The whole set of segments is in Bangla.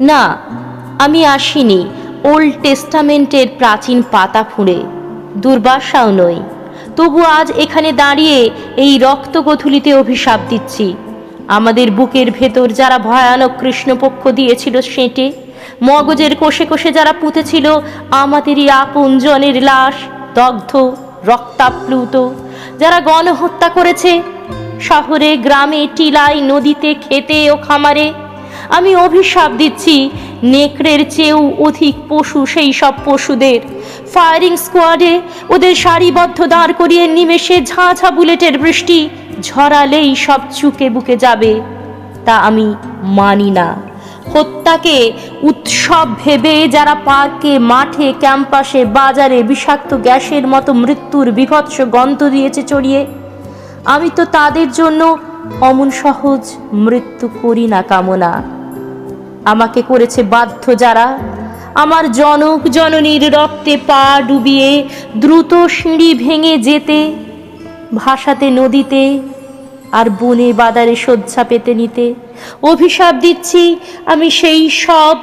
না, আমি আসিনি ওল্ড টেস্টামেন্টের প্রাচীন পাতা ফুঁড়ে, দুর্বাসাও নই। তবু আজ এখানে দাঁড়িয়ে এই রক্তগোথুলিতে অভিশাপ দিচ্ছি। আমাদের বুকের ভেতর যারা ভয়ানক কৃষ্ণপক্ষ দিয়েছিল সেঁটে, মগজের কোষে কোষে যারা পুঁতেছিল আমাদেরই আপনজনের লাশ, দগ্ধ রক্তাপ্লুত, যারা গণহত্যা করেছে শহরে গ্রামে টিলায় নদীতে খেতে ও খামারে, আমি অভিশাপ দিচ্ছি নেকড়ের চেয়েও অধিক পশু সেই সব পশুদের। ফায়ারিং স্কোয়াডে ওদের সারিবদ্ধ দাঁড় করিয়ে নিমেষে ঝাঁঝা বুলেটের বৃষ্টি ঝরালেই সব চুকে বুকে যাবে, তা আমি মানি না। হত্যাকে উৎসব ভেবে যারা পার্কে, মাঠে, ক্যাম্পাসে, বাজারে বিষাক্ত গ্যাসের মতো মৃত্যুর বীভৎস গন্ধ দিয়েছে ছড়িয়ে, আমি তো তাদের জন্য অমন সহজ মৃত্যু করি না কামনা। আমাকে করেছে বাধ্য যারা, আমার জনক জননীর রক্তে পা ডুবিয়ে দ্রুত সিঁড়ি ভেঙে যেতে, ভাসাতে নদীতে আর বনে বাদারে শয্যা পেতে নিতে। অভিশাপ দিচ্ছি আমি সেই সব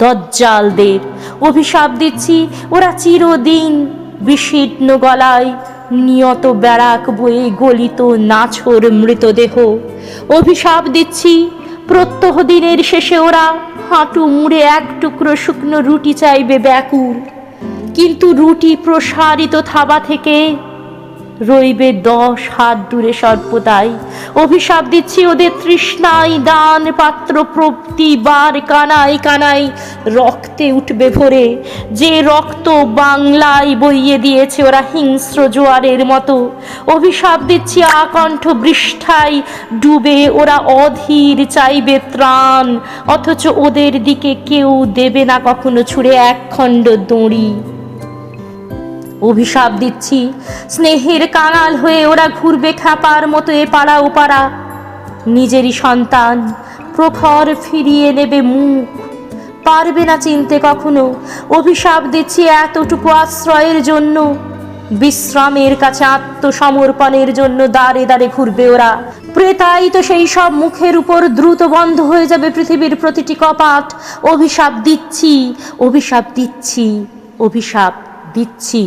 দজ্জালদের, অভিশাপ দিচ্ছি ওরা চিরদিন বিশীর্ণ গলায় নিয়ত ব্যারাক বয়ে গলিত নাছোড় মৃতদেহ। অভিশাপ দিচ্ছি প্রত্যহ দিনের শেষে ওরা হাঁটু মুড়ে এক টুকরো শুকনো রুটি চাইবে ব্যাকুল, কিন্তু রুটি প্রসারিত থাবা থেকে রইবে 10 হাত দূরে সর্বদাই। অভিশাপ দিচ্ছি ওদের তৃষ্ণায় দান পাত্র প্রতিবার কানায় কানায় রক্তে উঠবে ভরে, যে রক্ত বাংলায় বইয়ে দিয়েছে ওরা হিংস্র জোয়ারের মতো। অভিশাপ দিচ্ছি আকণ্ঠ বৃষ্ঠায় ডুবে ওরা অধীর চাইবে ত্রাণ, অথচ ওদের দিকে কেউ দেবে না কখনো ছুঁড়ে একখণ্ড দড়ি। অভিশাপ দিচ্ছি স্নেহের কাঙাল হয়ে ওরা ঘুরবে খ্যাপার মতো এ পাড়া ও পাড়া, নিজেরই সন্তান প্রখর ফিরিয়ে নেবে মুখ, পারবে না চিনতে কখনো। অভিশাপ দিচ্ছি এতটুকু আশ্রয়ের জন্য, বিশ্রামের কাছে আত্মসমর্পণের জন্য দাঁড়ে দাঁড়ে ঘুরবে ওরা। প্রেতায়িত সেই সব মুখের উপর দ্রুত বন্ধ হয়ে যাবে পৃথিবীর প্রতিটি কপাট। অভিশাপ দিচ্ছি, অভিশাপ দিচ্ছি, অভিশাপ দিচ্ছি।